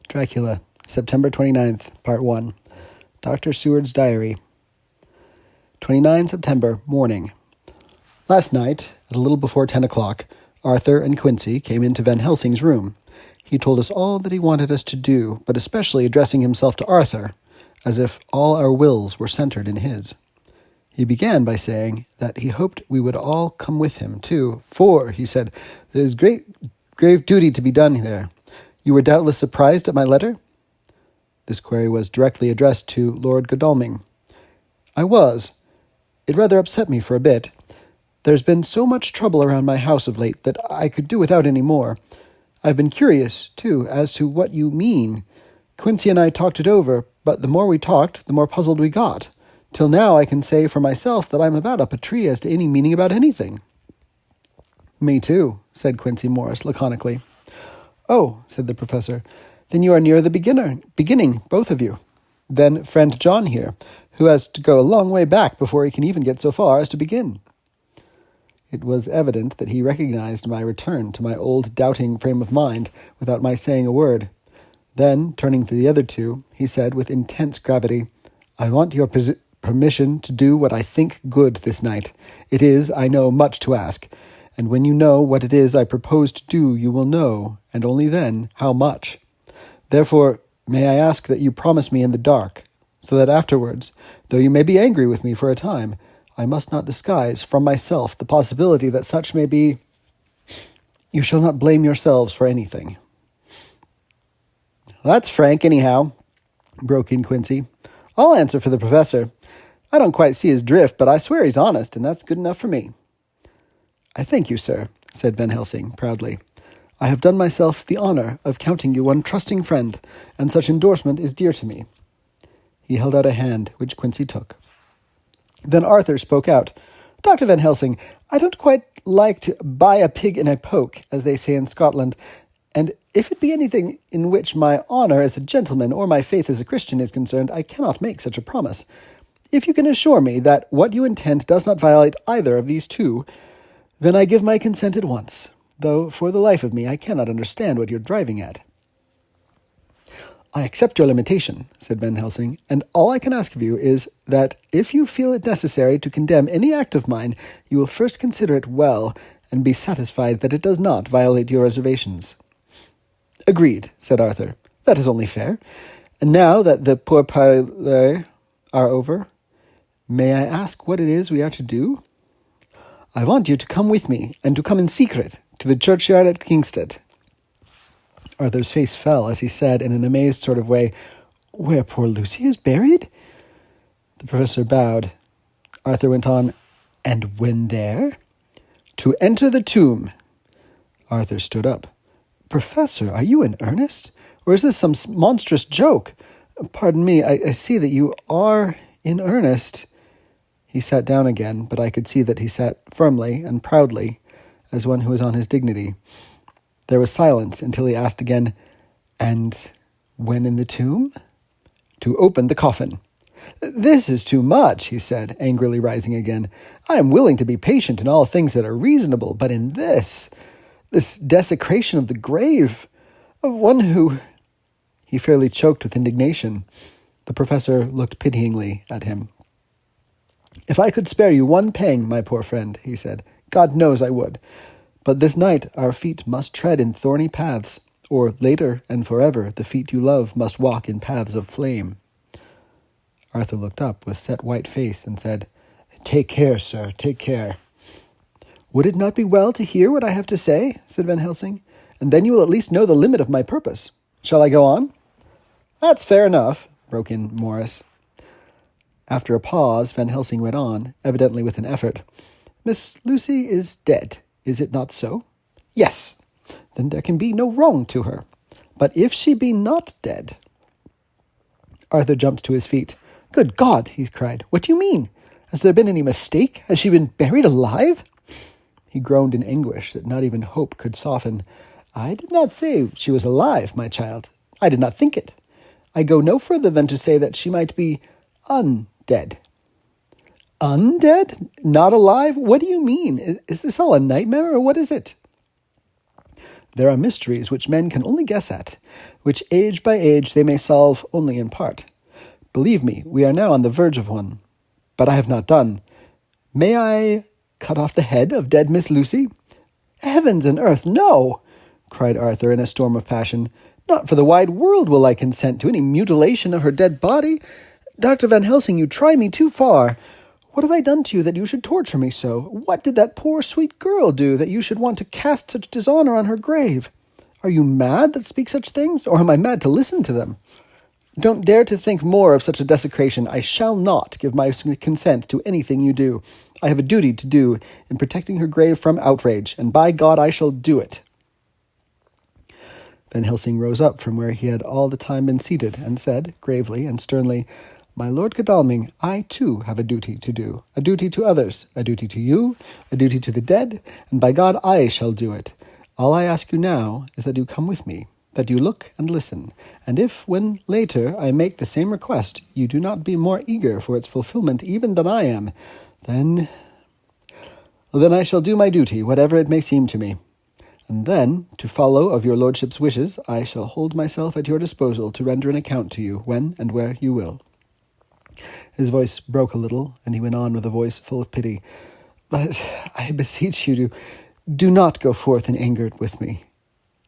Dracula, September 29th, Part 1. Dr. Seward's Diary. 29 September, morning. Last night, at a little before 10 o'clock, Arthur and Quincy came into Van Helsing's room. He told us all that he wanted us to do, but especially addressing himself to Arthur, as if all our wills were centered in his. He began by saying that he hoped we would all come with him, too, for, he said, there is grave duty to be done there. You were doubtless surprised at my letter? This query was directly addressed to Lord Godalming. I was. It rather upset me for a bit. There's been so much trouble around my house of late that I could do without any more. I've been curious, too, as to what you mean. Quincy and I talked it over, but the more we talked, the more puzzled we got. Till now I can say for myself that I'm about up a tree as to any meaning about anything. Me too, said Quincy Morris laconically. Oh, said the professor, then you are near the beginning, both of you. Then friend John here, who has to go a long way back before he can even get so far as to begin. It was evident that he recognized my return to my old doubting frame of mind without my saying a word. Then, turning to the other two, he said with intense gravity, I want your permission to do what I think good this night. It is, I know, much to ask. And when you know what it is I propose to do, you will know, and only then, how much. Therefore, may I ask that you promise me in the dark, so that afterwards, though you may be angry with me for a time, I must not disguise from myself the possibility that such may be. You shall not blame yourselves for anything. That's frank, anyhow, broke in Quincy. I'll answer for the professor. I don't quite see his drift, but I swear he's honest, and that's good enough for me. I thank you, sir, said Van Helsing proudly. I have done myself the honor of counting you one trusting friend, and such endorsement is dear to me. He held out a hand, which Quincy took. Then Arthur spoke out. Dr. Van Helsing, I don't quite like to buy a pig in a poke, as they say in Scotland, and if it be anything in which my honor as a gentleman or my faith as a Christian is concerned, I cannot make such a promise. If you can assure me that what you intend does not violate either of these two, then I give my consent at once, though for the life of me I cannot understand what you're driving at. I accept your limitation, said Van Helsing, and all I can ask of you is that if you feel it necessary to condemn any act of mine, you will first consider it well and be satisfied that it does not violate your reservations. Agreed, said Arthur. That is only fair. And now that the pourparlers are over, may I ask what it is we are to do? I want you to come with me, and to come in secret, to the churchyard at Kingstead. Arthur's face fell as he said in an amazed sort of way, Where poor Lucy is buried? The professor bowed. Arthur went on, And when there? To enter the tomb. Arthur stood up. Professor, are you in earnest? Or is this some monstrous joke? Pardon me, I see that you are in earnest. He sat down again, but I could see that he sat firmly and proudly, as one who is on his dignity. There was silence until he asked again, And when in the tomb? To open the coffin. This is too much, he said, angrily rising again. I am willing to be patient in all things that are reasonable, but in this desecration of the grave, of one who... He fairly choked with indignation. The professor looked pityingly at him. If I could spare you one pang, my poor friend, he said, God knows I would. But this night our feet must tread in thorny paths, or later and forever the feet you love must walk in paths of flame. Arthur looked up with set white face and said, Take care, sir, take care. Would it not be well to hear what I have to say? Said Van Helsing, and then you will at least know the limit of my purpose. Shall I go on? That's fair enough, broke in Morris. After a pause, Van Helsing went on, evidently with an effort. Miss Lucy is dead, is it not so? Yes. Then there can be no wrong to her. But if she be not dead... Arthur jumped to his feet. Good God, he cried. What do you mean? Has there been any mistake? Has she been buried alive? He groaned in anguish that not even hope could soften. I did not say she was alive, my child. I did not think it. I go no further than to say that she might be undead. Undead? Not alive? What do you mean? Is this all a nightmare, or what is it? There are mysteries which men can only guess at, which age by age they may solve only in part. Believe me, we are now on the verge of one. But I have not done. May I cut off the head of dead Miss Lucy?" "Heavens and earth, no!" cried Arthur in a storm of passion. "Not for the wide world will I consent to any mutilation of her dead body. Dr. Van Helsing, you try me too far. What have I done to you that you should torture me so? What did that poor sweet girl do that you should want to cast such dishonor on her grave? Are you mad that speak such things, or am I mad to listen to them? Don't dare to think more of such a desecration. I shall not give my consent to anything you do. I have a duty to do in protecting her grave from outrage, and by God I shall do it." Van Helsing rose up from where he had all the time been seated, and said, gravely and sternly, "My Lord Godalming, I too have a duty to do, a duty to others, a duty to you, a duty to the dead, and by God I shall do it. All I ask you now is that you come with me, that you look and listen, and if, when later I make the same request, you do not be more eager for its fulfillment even than I am, then I shall do my duty, whatever it may seem to me. And then, to follow of your lordship's wishes, I shall hold myself at your disposal to render an account to you, when and where you will." His voice broke a little, and he went on with a voice full of pity. "But I beseech you, do not go forth in anger with me.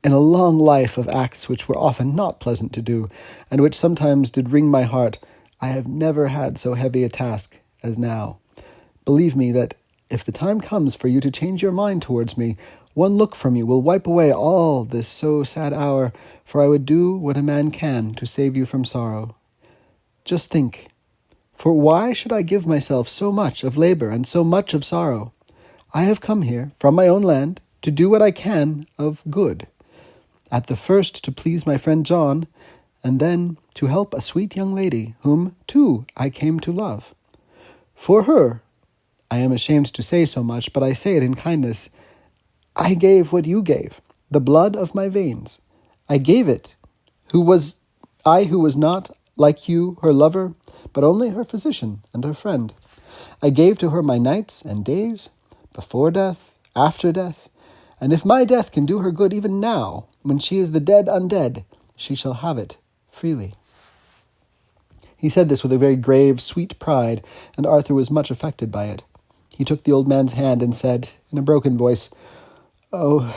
In a long life of acts which were often not pleasant to do, and which sometimes did wring my heart, I have never had so heavy a task as now. Believe me that, if the time comes for you to change your mind towards me, one look from you will wipe away all this so sad hour, for I would do what a man can to save you from sorrow. Just think, for why should I give myself so much of labor and so much of sorrow? I have come here, from my own land, to do what I can of good. At the first to please my friend John, and then to help a sweet young lady, whom, too, I came to love. For her, I am ashamed to say so much, but I say it in kindness, I gave what you gave, the blood of my veins. I gave it, who was not, like you, her lover, but only her physician and her friend. I gave to her my nights and days, before death, after death, and if my death can do her good even now, when she is the dead undead, she shall have it freely." He said this with a very grave, sweet pride, and Arthur was much affected by it. He took the old man's hand and said, in a broken voice, "Oh,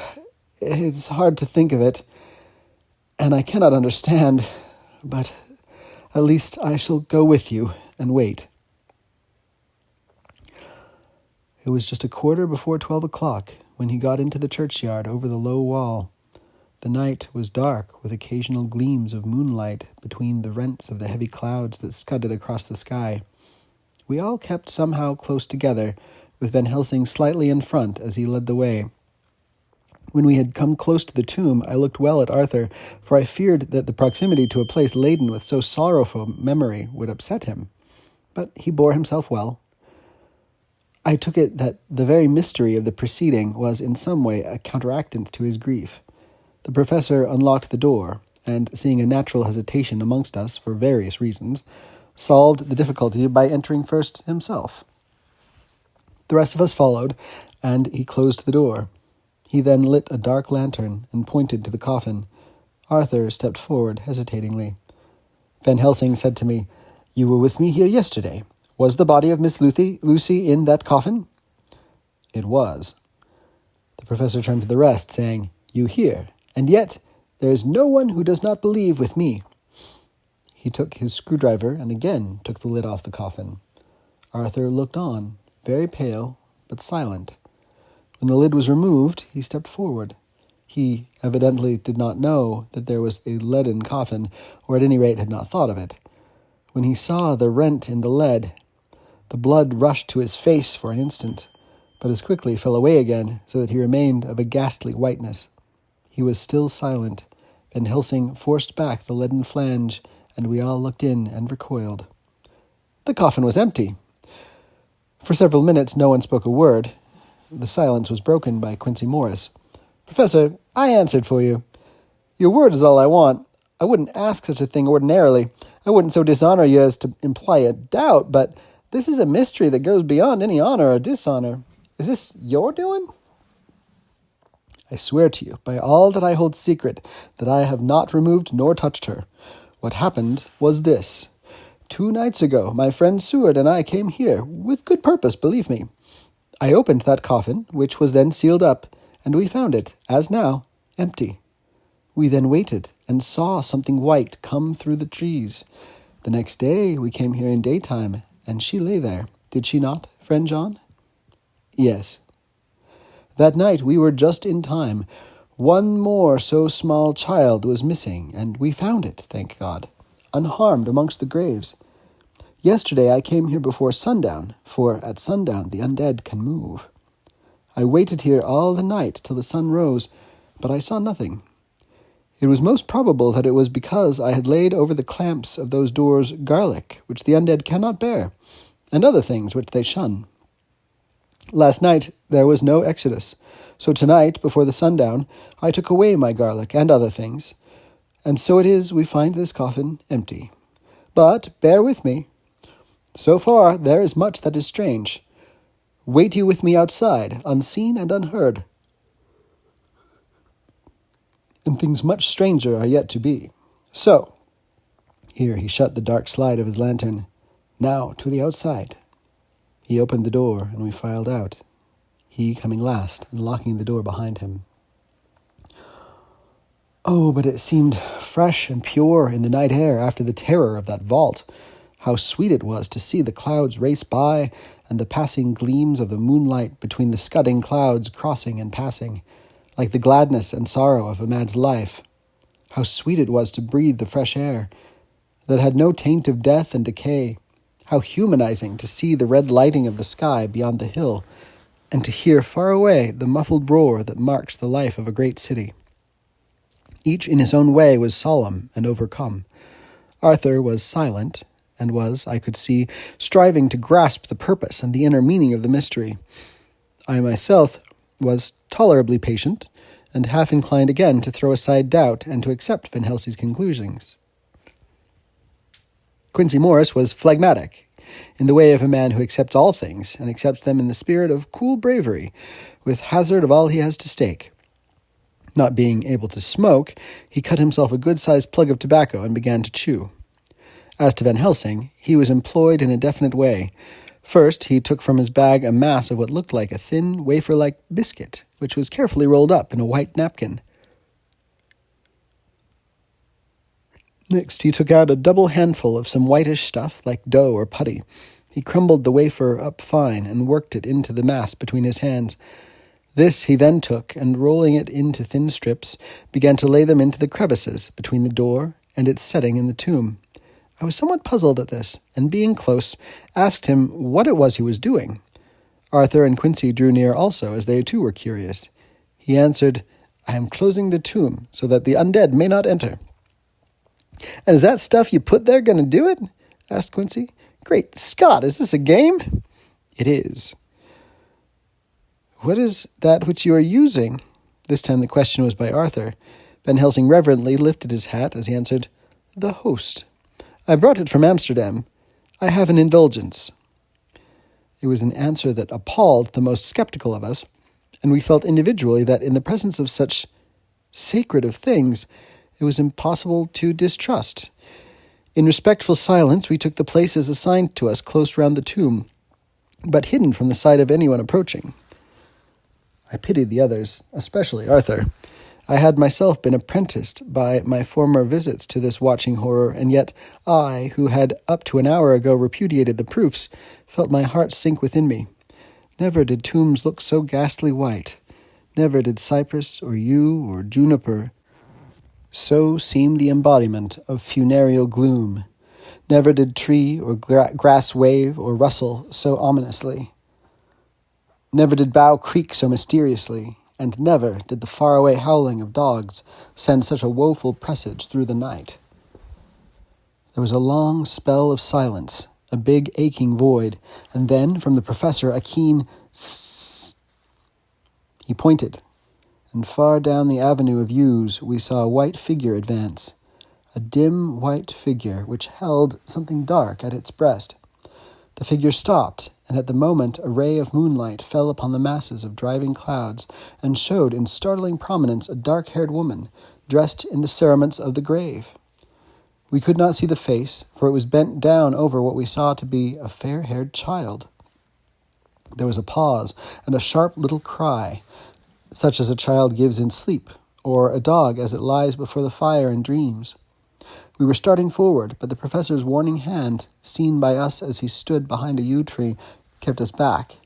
it's hard to think of it, and I cannot understand, but at least I shall go with you and wait." It was just 12:15 when he got into the churchyard over the low wall. The night was dark, with occasional gleams of moonlight between the rents of the heavy clouds that scudded across the sky. We all kept somehow close together, with Van Helsing slightly in front as he led the way. When we had come close to the tomb, I looked well at Arthur, for I feared that the proximity to a place laden with so sorrowful memory would upset him. But he bore himself well. I took it that the very mystery of the proceeding was in some way a counteractant to his grief. The professor unlocked the door, and, seeing a natural hesitation amongst us for various reasons, solved the difficulty by entering first himself. The rest of us followed, and he closed the door. He then lit a dark lantern and pointed to the coffin. Arthur stepped forward hesitatingly. Van Helsing said to me, "You were with me here yesterday. Was the body of Miss Lucy in that coffin?" "It was." The professor turned to the rest, saying, "You hear, and yet there is no one who does not believe with me." He took his screwdriver and again took the lid off the coffin. Arthur looked on, very pale, but silent. When the lid was removed, he stepped forward. He evidently did not know that there was a leaden coffin, or at any rate had not thought of it. When he saw the rent in the lead, the blood rushed to his face for an instant, but as quickly fell away again, so that he remained of a ghastly whiteness. He was still silent. Van Helsing forced back the leaden flange, and we all looked in and recoiled. The coffin was empty. For several minutes no one spoke a word. The silence was broken by Quincy Morris. "Professor, I answered for you. Your word is all I want. I wouldn't ask such a thing ordinarily. I wouldn't so dishonor you as to imply a doubt, but this is a mystery that goes beyond any honor or dishonor. Is this your doing?" I swear to you, by all that I hold secret, that I have not removed nor touched her. What happened was this. 2 nights ago, my friend Seward and I came here, with good purpose, believe me. I opened that coffin, which was then sealed up, and we found it, as now, empty. We then waited, and saw something white come through the trees. The next day we came here in daytime, and she lay there. Did she not, friend John? Yes. That night we were just in time. One more so small child was missing, and we found it, thank God, unharmed amongst the graves. Yesterday I came here before sundown, for at sundown the undead can move. I waited here all the night till the sun rose, but I saw nothing. It was most probable that it was because I had laid over the clamps of those doors garlic, which the undead cannot bear, and other things which they shun. Last night there was no exodus, so tonight, before the sundown, I took away my garlic and other things, and so it is we find this coffin empty. But bear with me. So far there is much that is strange. Wait you with me outside, unseen and unheard. And things much stranger are yet to be. So, here he shut the dark slide of his lantern. Now to the outside. He opened the door, and we filed out, he coming last and locking the door behind him. Oh, but it seemed fresh and pure in the night air after the terror of that vault. How sweet it was to see the clouds race by, and the passing gleams of the moonlight between the scudding clouds crossing and passing, like the gladness and sorrow of a man's life. How sweet it was to breathe the fresh air, that had no taint of death and decay. How humanizing to see the red lighting of the sky beyond the hill, and to hear far away the muffled roar that marks the life of a great city. Each in his own way was solemn and overcome. Arthur was silent, and was, I could see, striving to grasp the purpose and the inner meaning of the mystery. I myself was tolerably patient, and half inclined again to throw aside doubt and to accept Van Helsing's conclusions. Quincy Morris was phlegmatic, in the way of a man who accepts all things, and accepts them in the spirit of cool bravery, with hazard of all he has to stake. Not being able to smoke, he cut himself a good-sized plug of tobacco and began to chew. As to Van Helsing, he was employed in a definite way. First, he took from his bag a mass of what looked like a thin, wafer-like biscuit, which was carefully rolled up in a white napkin. Next, he took out a double handful of some whitish stuff, like dough or putty. He crumbled the wafer up fine and worked it into the mass between his hands. This he then took, and rolling it into thin strips, began to lay them into the crevices between the door and its setting in the tomb. I was somewhat puzzled at this, and being close, asked him what it was he was doing. Arthur and Quincy drew near also, as they too were curious. He answered, "I am closing the tomb, so that the undead may not enter." "And is that stuff you put there going to do it?" asked Quincy. "Great Scott, is this a game?" "It is." "What is that which you are using?" This time the question was by Arthur. Van Helsing reverently lifted his hat as he answered, "The host. I brought it from Amsterdam. I have an indulgence." It was an answer that appalled the most skeptical of us, and we felt individually that in the presence of such sacred of things, it was impossible to distrust. In respectful silence, we took the places assigned to us close round the tomb, but hidden from the sight of anyone approaching. I pitied the others, especially Arthur. I had myself been apprenticed by my former visits to this watching horror, and yet I, who had up to an hour ago repudiated the proofs, felt my heart sink within me. Never did tombs look so ghastly white. Never did cypress or yew or juniper so seem the embodiment of funereal gloom. Never did tree or grass wave or rustle so ominously. Never did bough creak so mysteriously, and never did the faraway howling of dogs send such a woeful presage through the night. There was a long spell of silence, a big aching void, and then from the professor a keen "sss." He pointed, and far down the avenue of yews we saw a white figure advance, a dim white figure which held something dark at its breast. The figure stopped, and at the moment a ray of moonlight fell upon the masses of driving clouds and showed in startling prominence a dark-haired woman, dressed in the cerements of the grave. We could not see the face, for it was bent down over what we saw to be a fair-haired child. There was a pause, and a sharp little cry, such as a child gives in sleep, or a dog as it lies before the fire in dreams. We were starting forward, but the professor's warning hand, seen by us as he stood behind a yew tree, kept us back.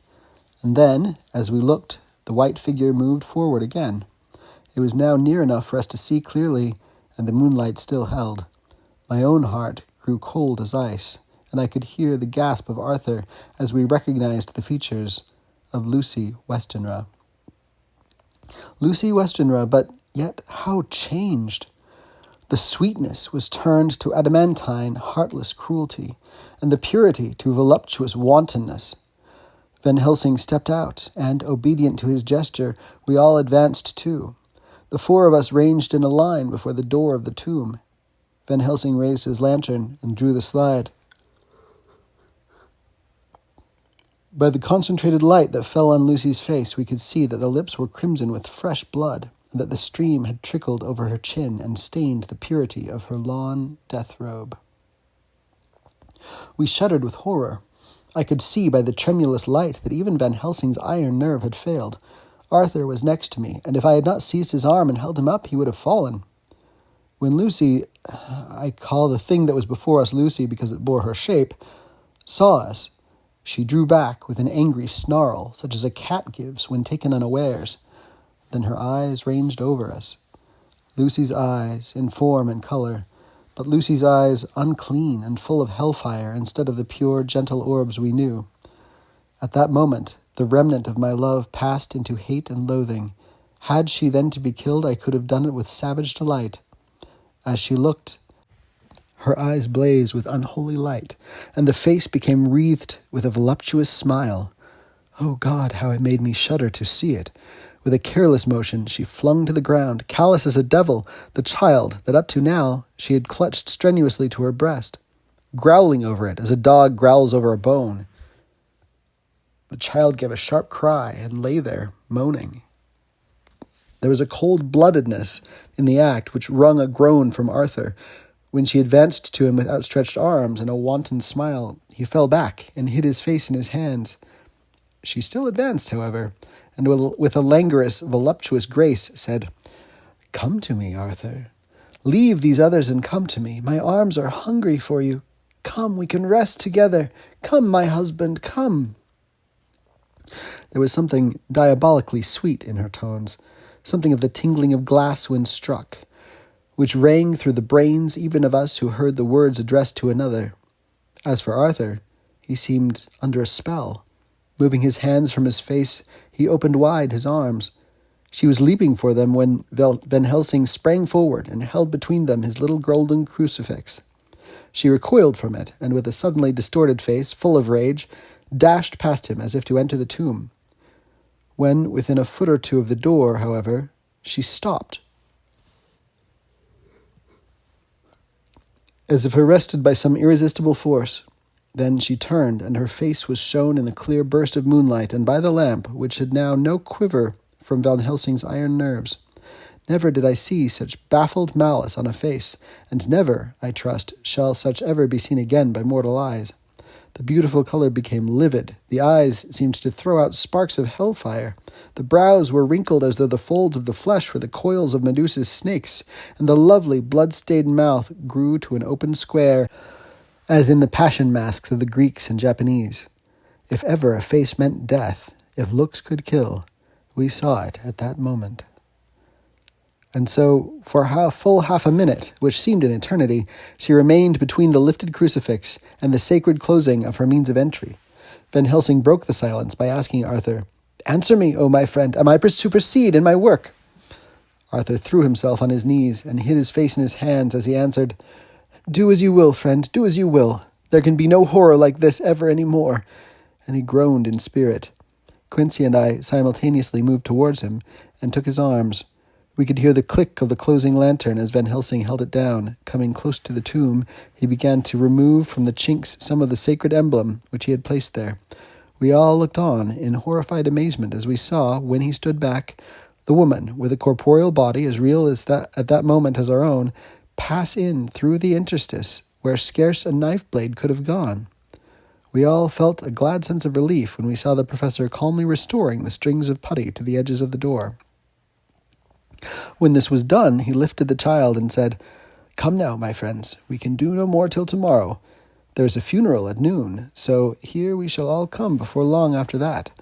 And then, as we looked, the white figure moved forward again. It was now near enough for us to see clearly, and the moonlight still held. My own heart grew cold as ice, and I could hear the gasp of Arthur as we recognized the features of Lucy Westenra. Lucy Westenra, but yet how changed! The sweetness was turned to adamantine, heartless cruelty, and the purity to voluptuous wantonness. Van Helsing stepped out, and, obedient to his gesture, we all advanced too. The four of us ranged in a line before the door of the tomb. Van Helsing raised his lantern and drew the slide. By the concentrated light that fell on Lucy's face, we could see that the lips were crimson with fresh blood, and that the stream had trickled over her chin and stained the purity of her lawn death robe. We shuddered with horror. I could see by the tremulous light that even Van Helsing's iron nerve had failed. Arthur was next to me, and if I had not seized his arm and held him up, he would have fallen. When Lucy, I call the thing that was before us Lucy because it bore her shape, saw us, she drew back with an angry snarl, such as a cat gives when taken unawares. Then her eyes ranged over us. Lucy's eyes, in form and color, but Lucy's eyes unclean and full of hellfire instead of the pure, gentle orbs we knew. At that moment, the remnant of my love passed into hate and loathing. Had she then to be killed, I could have done it with savage delight. As she looked, her eyes blazed with unholy light, and the face became wreathed with a voluptuous smile. Oh God, how it made me shudder to see it! With a careless motion, she flung to the ground, callous as a devil, the child that up to now she had clutched strenuously to her breast, growling over it as a dog growls over a bone. The child gave a sharp cry and lay there, moaning. There was a cold-bloodedness in the act which wrung a groan from Arthur. When she advanced to him with outstretched arms and a wanton smile, he fell back and hid his face in his hands. She still advanced, however, and with a languorous, voluptuous grace said, "Come to me, Arthur. Leave these others and come to me. My arms are hungry for you. Come, we can rest together. Come, my husband, come." There was something diabolically sweet in her tones, something of the tingling of glass when struck, which rang through the brains even of us who heard the words addressed to another. As for Arthur, he seemed under a spell. Moving his hands from his face, he opened wide his arms. She was leaping for them when Van Helsing sprang forward and held between them his little golden crucifix. She recoiled from it, and with a suddenly distorted face, full of rage, dashed past him as if to enter the tomb. When within a foot or two of the door, however, she stopped, as if arrested by some irresistible force. Then she turned, and her face was shown in the clear burst of moonlight and by the lamp, which had now no quiver from Van Helsing's iron nerves. Never did I see such baffled malice on a face, and never, I trust, shall such ever be seen again by mortal eyes. The beautiful color became livid, the eyes seemed to throw out sparks of hellfire, the brows were wrinkled as though the folds of the flesh were the coils of Medusa's snakes, and the lovely blood-stained mouth grew to an open square, as in the passion masks of the Greeks and Japanese. If ever a face meant death, if looks could kill, we saw it at that moment. And so, for full half a minute, which seemed an eternity, she remained between the lifted crucifix and the sacred closing of her means of entry. Van Helsing broke the silence by asking Arthur, "Answer me, O my friend, am I to proceed in my work?" Arthur threw himself on his knees and hid his face in his hands as he answered, "Do as you will, friend, do as you will. There can be no horror like this ever any more." And he groaned in spirit. Quincy and I simultaneously moved towards him and took his arms. We could hear the click of the closing lantern as Van Helsing held it down. Coming close to the tomb, he began to remove from the chinks some of the sacred emblem which he had placed there. We all looked on in horrified amazement as we saw, when he stood back, the woman, with a corporeal body as real as that at that moment as our own, pass in through the interstice where scarce a knife blade could have gone. We all felt a glad sense of relief when we saw the professor calmly restoring the strings of putty to the edges of the door. When this was done, he lifted the child and said, "Come now, my friends, we can do no more till tomorrow. There is a funeral at noon, so here we shall all come before long after that.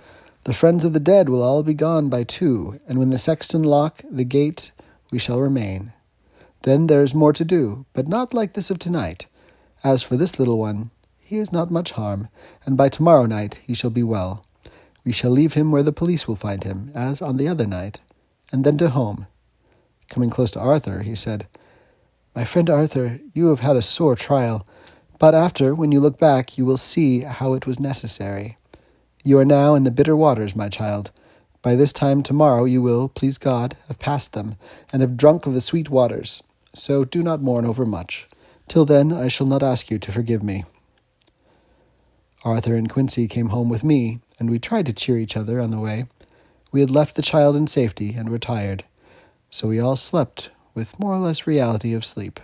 The friends of the dead will all be gone by 2, and when the sexton lock the gate, we shall remain. Then there is more to do, but not like this of tonight. As for this little one, he is not much harm, and by tomorrow night he shall be well. We shall leave him where the police will find him, as on the other night, and then to home." Coming close to Arthur, he said, "My friend Arthur, you have had a sore trial, but after, when you look back, you will see how it was necessary. You are now in the bitter waters, my child. By this time tomorrow you will, please God, have passed them, and have drunk of the sweet waters. So do not mourn overmuch. Till then I shall not ask you to forgive me." Arthur and Quincy came home with me, and we tried to cheer each other on the way. We had left the child in safety and were tired, so we all slept with more or less reality of sleep.